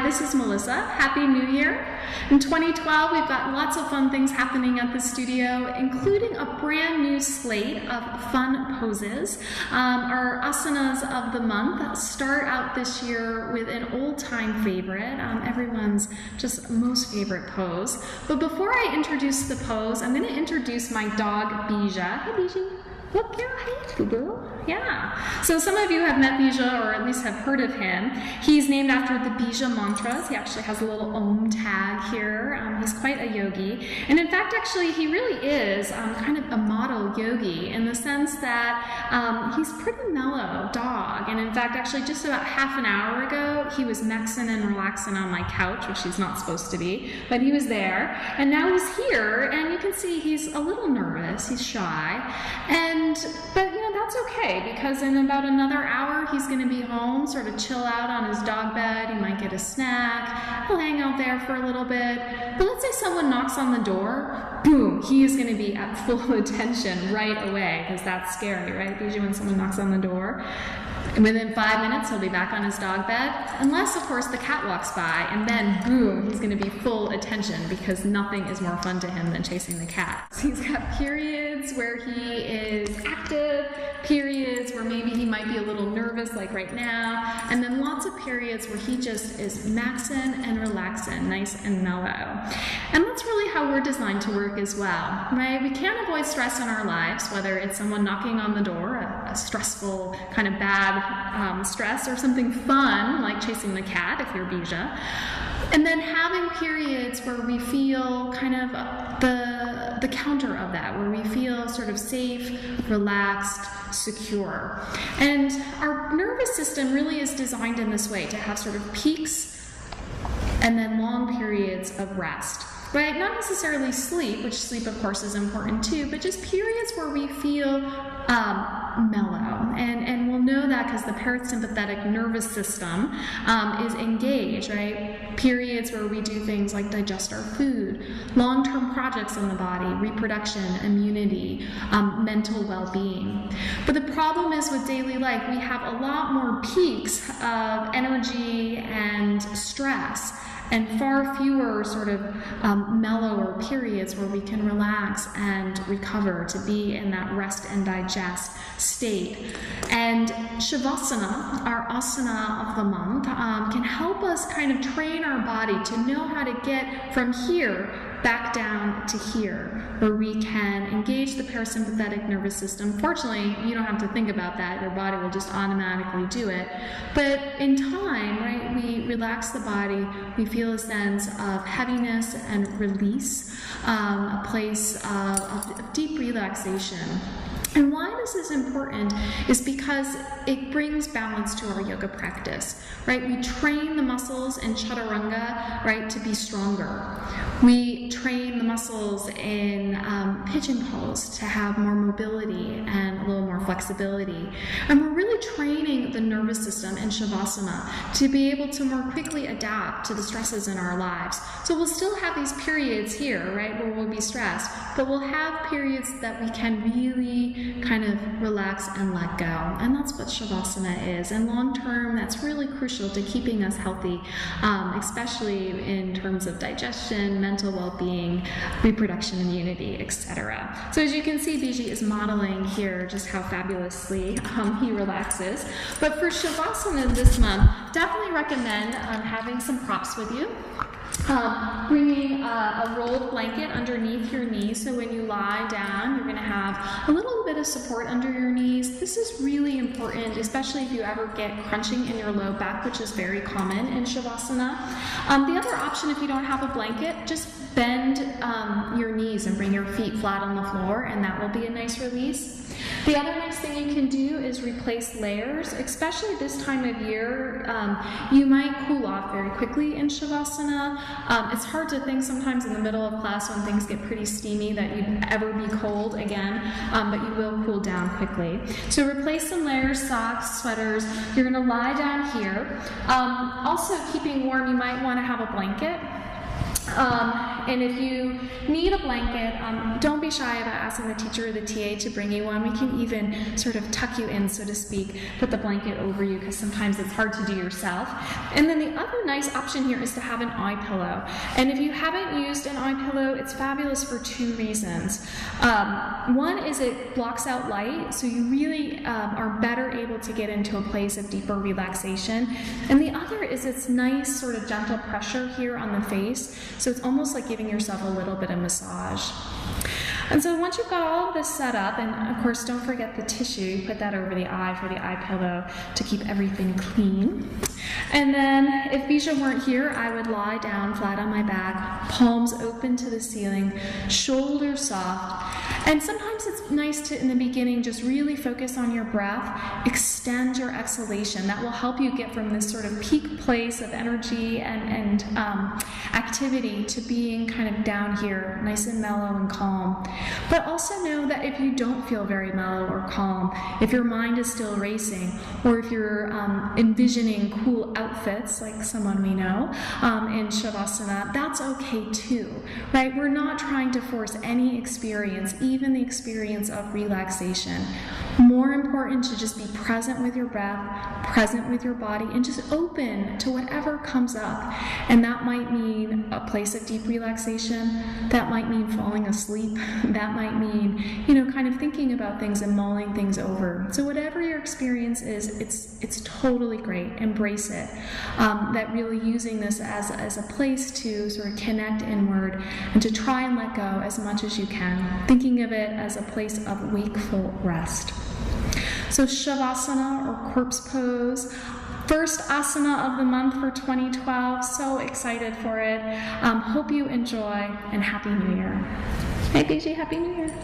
This is Melissa. Happy New Year. In 2012, we've got lots of fun things happening at the studio, including a brand new slate of fun poses. Our asanas of the month start out this year with an old-time favorite, everyone's just most favorite pose. But before I introduce the pose, I'm going to introduce my dog, Bija. Hey, Bija. Look, yeah, hey, boo-boo. Yeah. So some of you have met Bija, or at least have heard of him. He's named after the Bija mantras. He actually has a little Om tag here. He's quite a yogi. And in fact, actually, he really is kind of a model yogi in the sense that he's a pretty mellow dog. And in fact, actually, just about half an hour ago, he was mexing and relaxing on my couch, which he's not supposed to be, but he was there. And now he's here, and you can see he's a little nervous. He's shy. But you know, that's okay, because in about another hour he's going to be home, sort of chill out on his dog bed. He might get a snack, he'll hang out there for a little bit. But let's say someone knocks on the door, boom, he is going to be at full attention right away, because that's scary, right? Usually when someone knocks on the door, and within 5 minutes he'll be back on his dog bed, unless of course the cat walks by, and then boom, he's going to be full attention, because nothing is more fun to him than chasing the cat. So he's got periods where he is active, periods where maybe he might be a little nervous like right now, and then lots of periods where he just is maxing and relaxing, nice and mellow. And that's really how we're designed to work as well, right? We can't avoid stress in our lives, whether it's someone knocking on the door, a stressful kind of bad stress, or something fun like chasing the cat if you're Bija. And then having periods where we feel kind of the counter of that, where we feel sort of safe, relaxed, secure. And our nervous system really is designed in this way, to have sort of peaks and then long periods of rest. Right? Not necessarily sleep, which sleep of course is important too, but just periods where we feel mellow. And we'll know that because the parasympathetic nervous system is engaged, right? Periods where we do things like digest our food, long-term projects in the body, reproduction, immunity, mental well-being. But the problem is with daily life, we have a lot more peaks of energy and stress, and far fewer sort of mellower periods where we can relax and recover, to be in that rest and digest state. And Savasana, our asana of the month, can help us kind of train our body to know how to get from here back down to here, where we can engage the parasympathetic nervous system. Fortunately, you don't have to think about that. Your body will just automatically do it. But in time, right, we relax the body, we feel a sense of heaviness and release, a place of deep relaxation. And why this is important is because it brings balance to our yoga practice, right? We train the muscles in chaturanga, right, to be stronger. We train the muscles in pigeon pose to have more mobility and a little more flexibility. And we're really training the nervous system in Shavasana to be able to more quickly adapt to the stresses in our lives. So we'll still have these periods here, right, where we'll be stressed, but we'll have periods that we can really kind of relax and let go. And that's what Shavasana is. And long term, that's really crucial to keeping us healthy, especially in terms of digestion, mental well-being, reproduction, immunity, etc. So as you can see, Bija is modeling here just how fabulously he relaxes. But for Shavasana this month, definitely recommend having some props with you. Bringing a rolled blanket underneath your knees, so when you lie down, you're going to have a little bit of support under your knees. This is really important, especially if you ever get crunching in your low back, which is very common in Shavasana. The other option, if you don't have a blanket, just bend your knees and bring your feet flat on the floor, and that will be a nice release. The other nice thing you can do is replace layers, especially this time of year. You might cool off very quickly in Shavasana. It's hard to think sometimes in the middle of class when things get pretty steamy that you'd ever be cold again, but you will cool down quickly. So replace some layers, socks, sweaters. You're going to lie down here. Also keeping warm, you might want to have a blanket. And if you need a blanket, don't be shy about asking the teacher or the TA to bring you one. We can even sort of tuck you in, so to speak, put the blanket over you, because sometimes it's hard to do yourself. And then the other nice option here is to have an eye pillow. And if you haven't used an eye pillow, it's fabulous for two reasons. One is it blocks out light, so you really are better able to get into a place of deeper relaxation. And the other is it's nice sort of gentle pressure here on the face, so it's almost like giving yourself a little bit of massage. And so once you've got all of this set up, and of course don't forget the tissue, put that over the eye for the eye pillow to keep everything clean. And then if Bijou weren't here, I would lie down flat on my back, palms open to the ceiling, shoulders soft. And sometimes it's nice to, in the beginning, just really focus on your breath, extend your exhalation. That will help you get from this sort of peak place of energy and activity to being kind of down here, nice and mellow and calm. But also know that if you don't feel very mellow or calm, if your mind is still racing, or if you're envisioning cool outfits, like someone we know, in Savasana, that's okay too, right? We're not trying to force any experience, even the experience of relaxation. More important to just be present with your breath, present with your body, and just open to whatever comes up. And that might mean a place of deep relaxation, that might mean falling asleep, that might mean, kind of thinking about things and mulling things over. So whatever your experience is, it's totally great. Embrace it. That really using this as a place to sort of connect inward and to try and let go as much as you can, thinking of it as a place of wakeful rest. So Savasana, or corpse pose, first asana of the month for 2012. So excited for it. Hope you enjoy, and Happy New Year. Hey, Bijou, Happy New Year.